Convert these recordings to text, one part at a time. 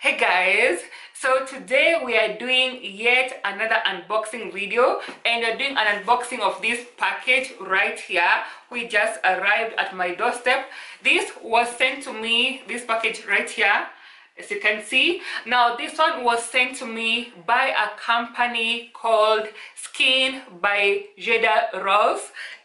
Hey guys, so today we are doing yet another unboxing video, and we're doing an unboxing of this package right here. We just arrived at my doorstep. This was sent to me, this package right here, as you can see. Now this one was sent to me by a company called Skin by Jada,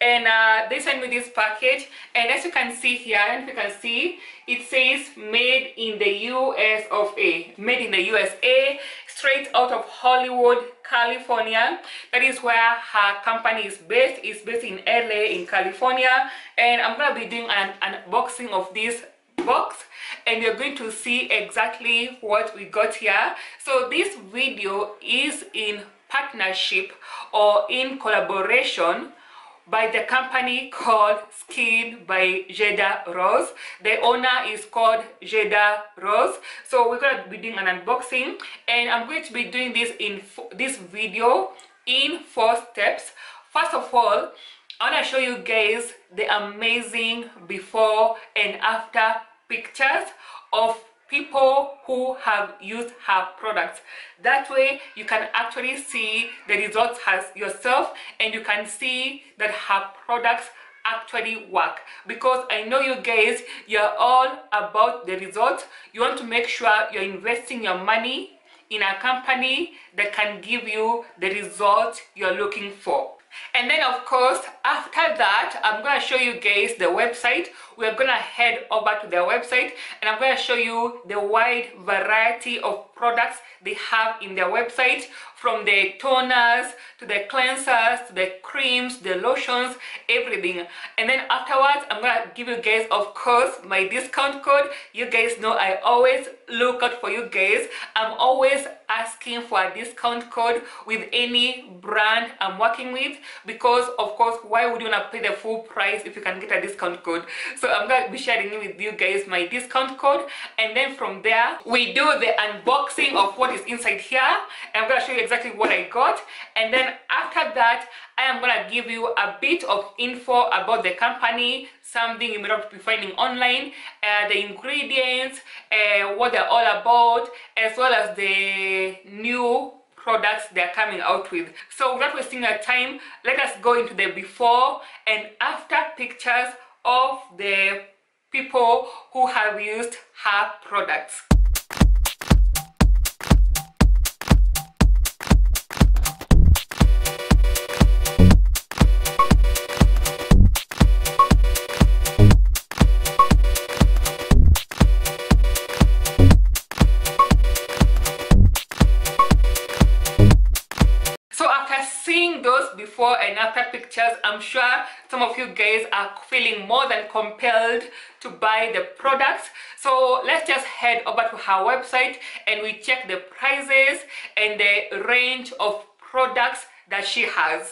and they sent me this package, and as you can see here, and you can see it says made in the US of A, made in the USA, straight out of Hollywood, California. That is where her company is based. It's based in LA in California, and I'm gonna be doing an unboxing of this box, and you're going to see exactly what we got here. So this video is in partnership or in collaboration by the company called Skin by Jada. The owner is called Jada. So we're going to be doing an unboxing, and I'm going to be doing this in this video in 4 steps. First of all, I want to show you guys the amazing before and after pictures of people who have used her products. That way you can actually see the results as yourself, and you can see that her products actually work, because I know you guys, you're all about the results. You want to make sure you're investing your money in a company that can give you the result you're looking for. And then of course, after that, I'm going to show you guys the website. We're going to head over to their website, and I'm going to show you the wide variety of products they have in their website, from the toners to the cleansers to the creams, the lotions, everything. And then afterwards, I'm going to give you guys, of course, my discount code. You guys know I always look out for you guys. I'm always asking for a discount code with any brand I'm working with, because of course, why would you want to pay the full price if you can get a discount code? So I'm going to be sharing with you guys my discount code, and then from there we do the unboxing of what is inside here, and I'm going to show you exactly what I got. And then after that, I am going to give you a bit of info about the company, something you may not be finding online, the ingredients, what they're all about, as well as the new products they're coming out with. So without wasting our time, let us go into the before and after pictures of the people who have used her products. Before and after pictures, I'm sure some of you guys are feeling more than compelled to buy the products. So let's just head over to her website and we check the prices and the range of products that she has.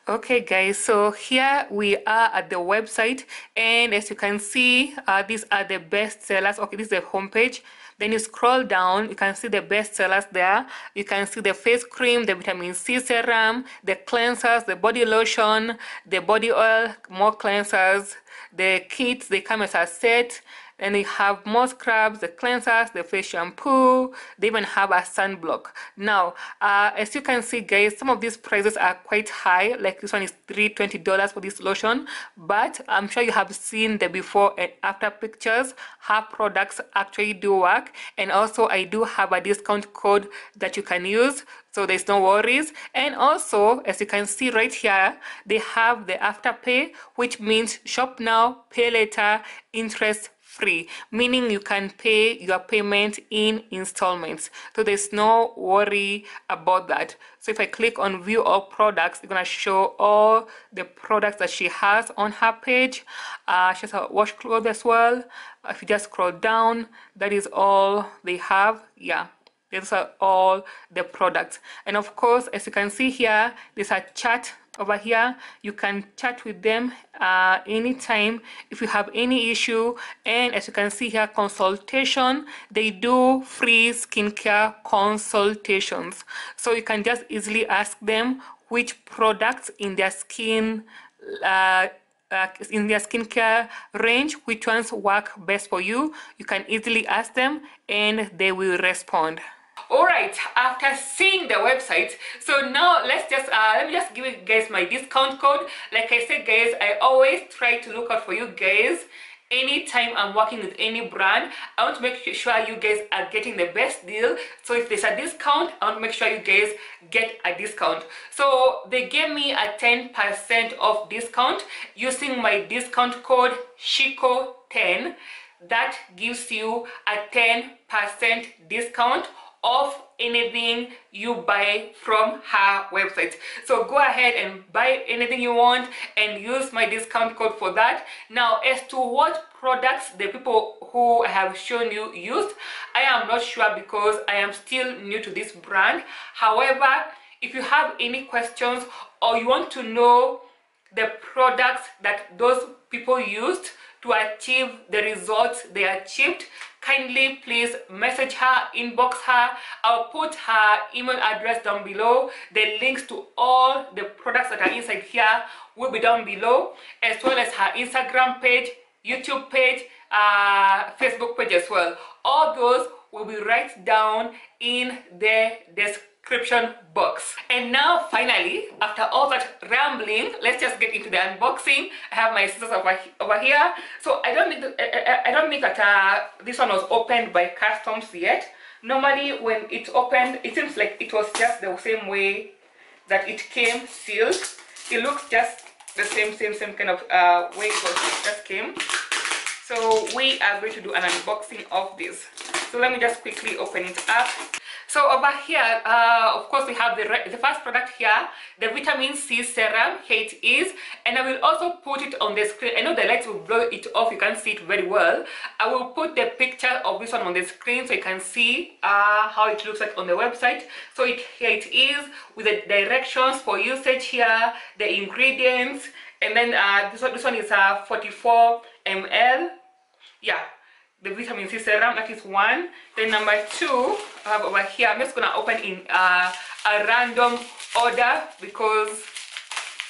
Okay guys, so here we are at the website, and as you can see, these are the best sellers. Okay, this is the homepage. Then you scroll down, you can see the best sellers there. You can see the face cream, the vitamin C serum, the cleansers, the body lotion, the body oil, more cleansers, the kits, they come as a set. And they have more scrubs, the cleansers, the face shampoo. They even have a sunblock. Now, as you can see guys, some of these prices are quite high. Like this one is $320 for this lotion, but I'm sure you have seen the before and after pictures. Her products actually do work, and also I do have a discount code that you can use, so there's no worries. And also, as you can see right here, they have the afterpay, which means shop now, pay later, interest free, meaning you can pay your payment in installments, so there's no worry about that. So if I click on view all products, it's gonna show all the products that she has on her page. She has a wash cloth as well. If you just scroll down, that is all they have. Yeah, these are all the products. And of course, as you can see here, there's a chat over here. You can chat with them anytime if you have any issue. And as you can see here, consultation, they do free skincare consultations, so you can just easily ask them which products in their skin skincare range, which ones work best for you. You can easily ask them and they will respond. All right, after seeing the website, so now let's just let me just give you guys my discount code. Like I said, guys, I always try to look out for you guys. Anytime I'm working with any brand, I want to make sure you guys are getting the best deal. So if there's a discount, I want to make sure you guys get a discount. So they gave me a 10% off discount using my discount code SHIKO10. That gives you a 10% discount off anything you buy from her website. So go ahead and buy anything you want and use my discount code for that. Now, as to what products the people who I have shown you used, I am not sure because I am still new to this brand. However, if you have any questions or you want to know the products that those people used to achieve the results they achieved, kindly please message her, inbox her. I'll put her email address down below. The links to all the products that are inside here will be down below, as well as her Instagram page, YouTube page, Facebook page as well. All those will be right down in the description box. And now finally, after all that rambling, let's just get into the unboxing. I have my scissors over here. So I don't think that this one was opened by customs yet. Normally when it's opened, it seems like it was just the same way that it came sealed. It looks just the same kind of way it just came. So we are going to do an unboxing of this. So let me just quickly open it up. So over here, of course, we have the first product here, the vitamin C serum. Here it is, and I will also put it on the screen. I know the lights will blow it off, you can't see it very well. I will put the picture of this one on the screen so you can see how it looks like on the website. So here it is with the directions for usage here, the ingredients, and then this one is 44 ml. Yeah, the vitamin C serum, that is one. Then number two, I have over here, I'm just gonna open in a random order because,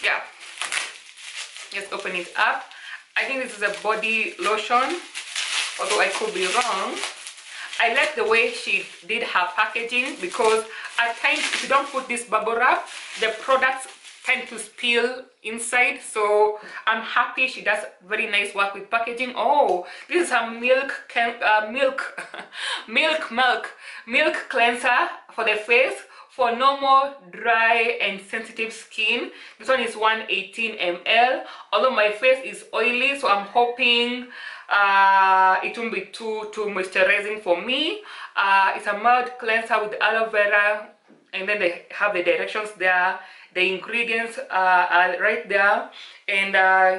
yeah, just open it up. I think this is a body lotion, although I could be wrong. I like the way she did her packaging because at times if you don't put this bubble wrap, the products tend to spill inside. So I'm happy she does very nice work with packaging. Oh, this is a milk cleanser for the face for normal, dry and sensitive skin. This one is 118 ml. Although my face is oily, so I'm hoping it won't be too moisturizing for me. It's a mild cleanser with aloe vera, and then they have the directions there. The ingredients are right there, and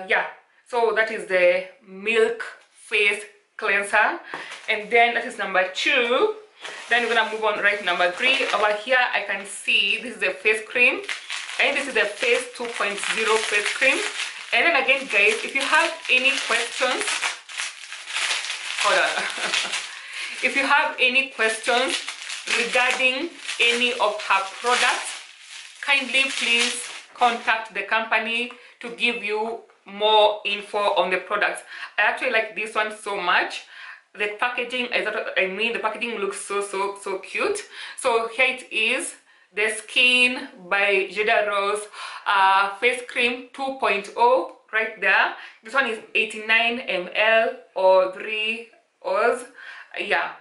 yeah, so that is the milk face cleanser, and then that is number two. Then we're gonna move on right number three. Over here I can see this is the face cream, and this is the face 2.0 face cream. And then again, guys, if you have any questions, hold on. If you have any questions regarding any of her products, kindly please contact the company to give you more info on the products. I actually like this one so much. The packaging is what I mean. The packaging looks so cute. So here it is, the Skin by Jada face cream 2.0 right there. This one is 89 ml or 3 Oz. Yeah,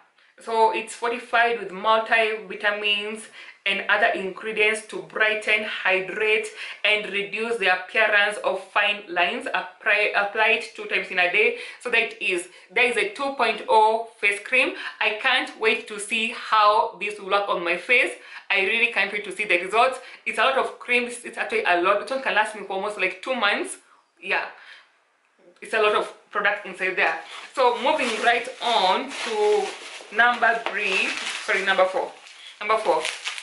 so it's fortified with multivitamins and other ingredients to brighten, hydrate and reduce the appearance of fine lines. Applied 2 times in a day. So that is, there is a 2.0 face cream. I can't wait to see how this will work on my face. I really can't wait to see the results. It's a lot of cream. It's actually a lot. This one can last me for almost like 2 months. Yeah, it's a lot of product inside there. So moving right on to number four.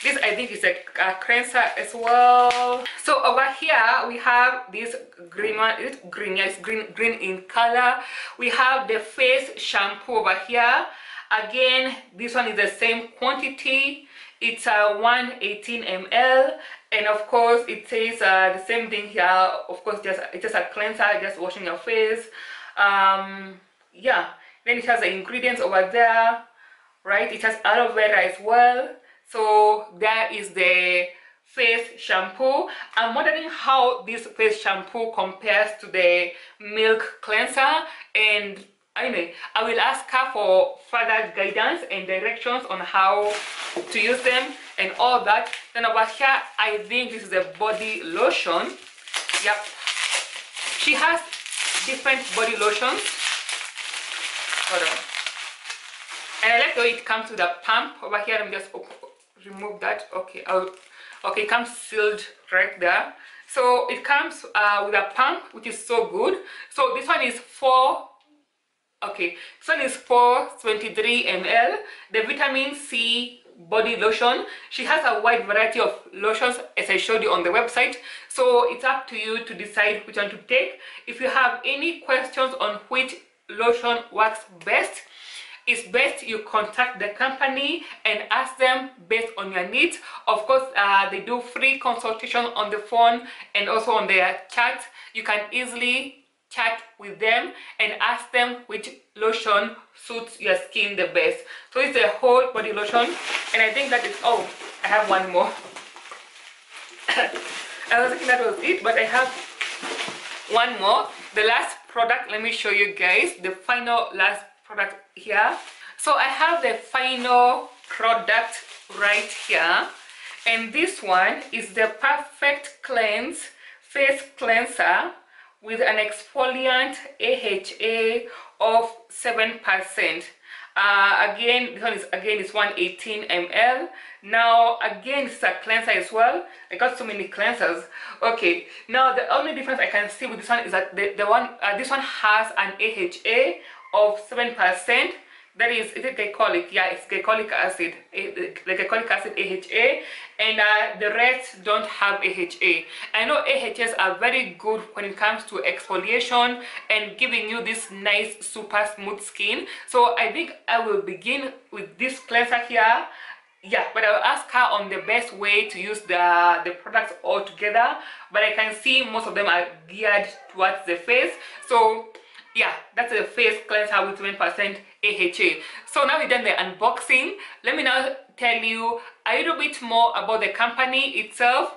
This I think is a cleanser as well. So over here we have this green one. Is it green? Yes, green in color. We have the face shampoo over here. Again, this one is the same quantity. It's 118 ml, And of course it says the same thing here. Of course, it's just a cleanser, just washing your face. Yeah, then it has the ingredients over there, right? It has aloe vera as well. So there is the face shampoo. I'm wondering how this face shampoo compares to the milk cleanser, and anyway, I will ask her for further guidance and directions on how to use them and all that. Then over here, I think this is a body lotion. Yep, she has different body lotions. Hold on. And I like the way it comes with a pump over here. Let me just remove that. Okay, okay, it comes sealed right there. So it comes with a pump, which is so good. So this one is 423 ml. The vitamin C body lotion. She has a wide variety of lotions, as I showed you on the website. So it's up to you to decide which one to take. If you have any questions on which lotion works best, it's best you contact the company and ask them based on your needs. Of course, they do free consultation on the phone and also on their chat. You can easily chat with them and ask them which lotion suits your skin the best. So it's a whole body lotion, and I think that is all. I have one more. I was thinking that was it, but I have one more. The last product, let me show you guys the final last product here. So I have the final product right here, and this one is the Perfect Cleanse Face Cleanser with an exfoliant AHA of 7%. Again, this one is 118 ml. Now again, it's a cleanser as well. I got so many cleansers. Okay, now the only difference I can see with this one is that this one has an AHA of 7%. That is it glycolic? Yeah, it's glycolic acid, the glycolic acid AHA, and the rest don't have AHA. I know AHAs are very good when it comes to exfoliation and giving you this nice super smooth skin. So I think I will begin with this cleanser here. Yeah, but I'll ask her on the best way to use the products all together. But I can see most of them are geared towards the face. So yeah, that's a face cleanser with 7% AHA. So now we've done the unboxing. Let me now tell you a little bit more about the company itself.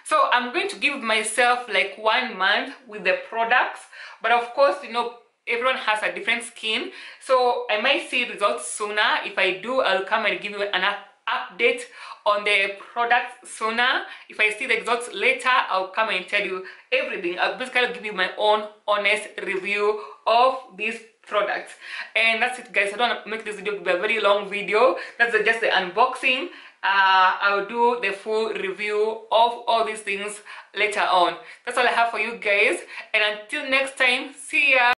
So I'm going to give myself like 1 month with the products, but of course, you know, everyone has a different skin, so I might see results sooner. If I do, I'll come and give you an update on the products sooner. If I see the results later, I'll come and tell you everything. I'll basically give you my own honest review of these products. And that's it, guys. I don't want to make this video be a very long video. That's just the unboxing. I'll do the full review of all these things later on. That's all I have for you guys, and until next time, see ya.